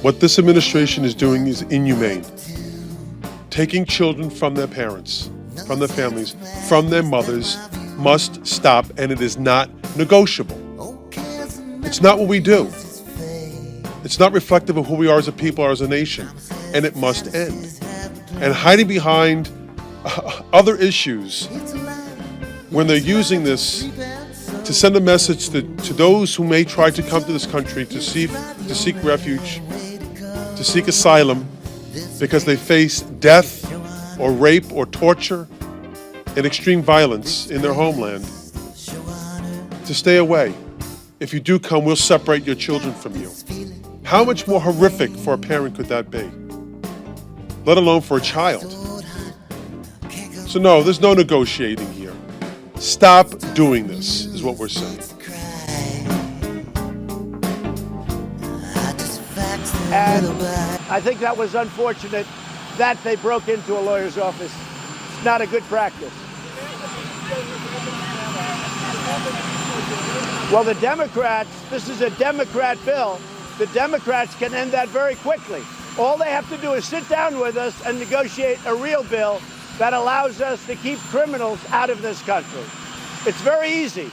What this administration is doing is inhumane. Taking children from their parents, from their families, from their mothers must stop, and it is not negotiable. It's not what we do. It's not reflective of who we are as a people or as a nation, and it must end. And hiding behind other issues when they're using this to send a message to those who may try to come to this country to seek refuge, to seek asylum, because they face death or rape or torture and extreme violence in their homeland, to stay away. If you do come, we'll separate your children from you. How much more horrific for a parent could that be? Let alone for a child. So no, there's no negotiating here. Stop doing this, is what we're saying. And I think that was unfortunate that they broke into a lawyer's office. It's not a good practice. Well, the Democrats, this is a Democrat bill. The Democrats can end that very quickly. All they have to do is sit down with us and negotiate a real bill that allows us to keep criminals out of this country. It's very easy.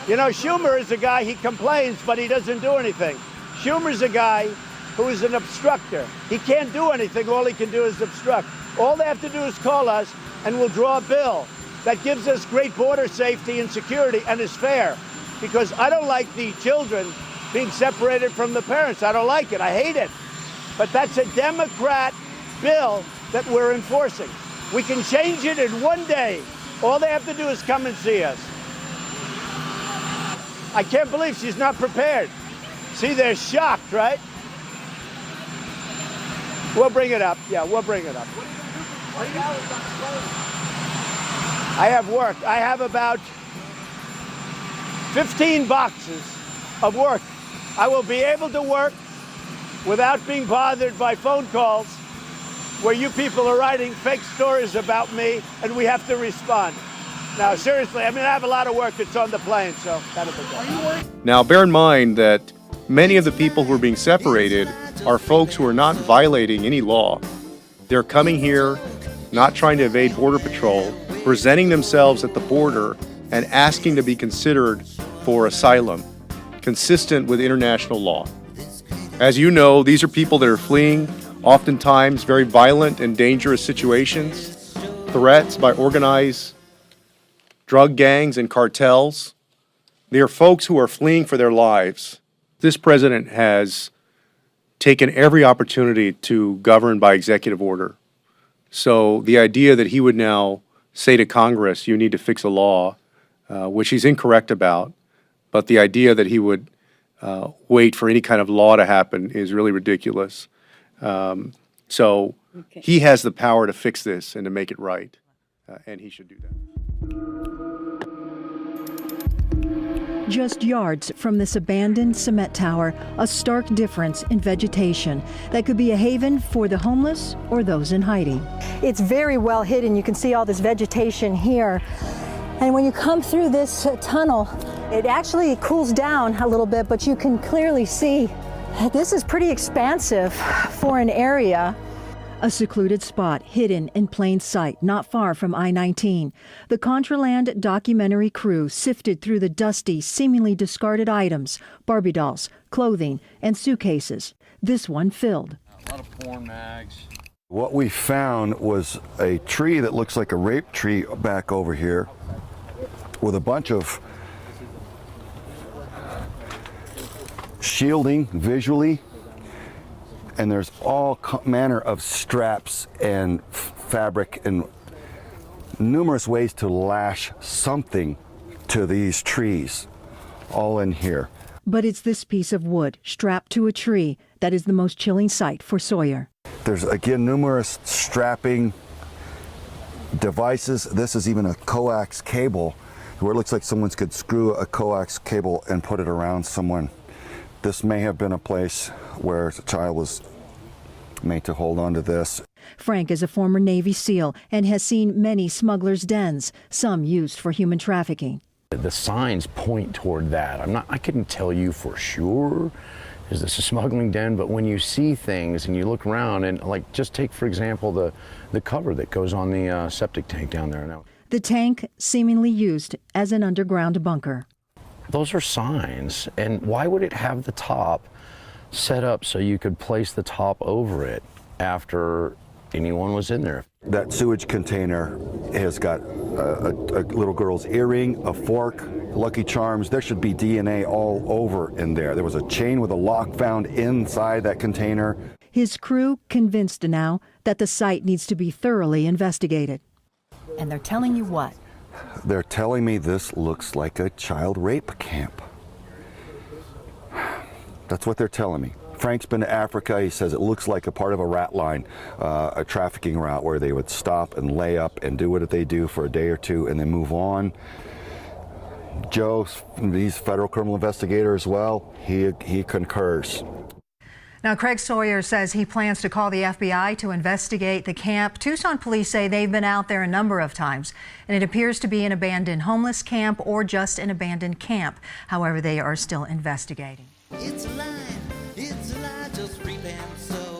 You know, Schumer is a guy, he complains, but he doesn't do anything. Schumer's a guy who is an obstructor. He can't do anything. All he can do is obstruct. All they have to do is call us, and we'll draw a bill that gives us great border safety and security and is fair. Because I don't like the children being separated from the parents. I don't like it. I hate it. But that's a Democrat bill that we're enforcing. We can change it in one day. All they have to do is come and see us. I can't believe she's not prepared. See, they're shocked, right? We'll bring it up. Yeah, we'll bring it up. I have work. I have about 15 boxes of work. I will be able to work without being bothered by phone calls where you people are writing fake stories about me and we have to respond. Now, seriously, I mean, I have a lot of work that's on the plane, so that'll be good. Now, bear in mind that many of the people who are being separated are folks who are not violating any law. They're coming here, not trying to evade Border Patrol, presenting themselves at the border and asking to be considered for asylum, consistent with international law. As you know, these are people that are fleeing oftentimes very violent and dangerous situations, threats by organized drug gangs and cartels. They are folks who are fleeing for their lives. This president has taken every opportunity to govern by executive order. So the idea that he would now say to Congress, you need to fix a law, which he's incorrect about, but the idea that he would wait for any kind of law to happen is really ridiculous. So he has the power to fix this and to make it right, and he should do that. Just yards from this abandoned cement tower, a stark difference in vegetation that could be a haven for the homeless or those in hiding. It's very well hidden. You can see all this vegetation here. And when you come through this tunnel, it actually cools down a little bit, but you can clearly see this is pretty expansive for an area. A secluded spot hidden in plain sight not far from I-19. The Contraland documentary crew sifted through the dusty, seemingly discarded items, Barbie dolls, clothing, and suitcases. This one filled. A lot of porn mags. What we found was a tree that looks like a rape tree back over here with a bunch of shielding visually, and there's all manner of straps and fabric and numerous ways to lash something to these trees, all in here. But it's this piece of wood strapped to a tree that is the most chilling sight for Sawyer. There's again numerous strapping devices. This is even a coax cable where it looks like someone could screw a coax cable and put it around someone. This may have been a place where a child was made to hold on to this. Frank is a former Navy SEAL and has seen many smugglers' dens, some used for human trafficking. The signs point toward that. I couldn't tell you for sure is this a smuggling den? But when you see things and you look around and like, just take, for example, the cover that goes on the septic tank down there now. The tank seemingly used as an underground bunker. Those are signs. And why would it have the top set up so you could place the top over it after anyone was in there? That sewage container has got a little girl's earring, a fork, Lucky Charms. There should be DNA all over in there. There was a chain with a lock found inside that container. His crew convinced now that the site needs to be thoroughly investigated. And they're telling you what? They're telling me this looks like a child rape camp. That's what they're telling me. Frank's been to Africa. He says it looks like a part of a rat line, a trafficking route where they would stop and lay up and do what they do for a day or two and then move on. Joe, he's a federal criminal investigator as well. He concurs. Now, Craig Sawyer says he plans to call the FBI to investigate the camp. Tucson police say they've been out there a number of times, and it appears to be an abandoned homeless camp or just an abandoned camp. However, they are still investigating. It's a lie, just read and so.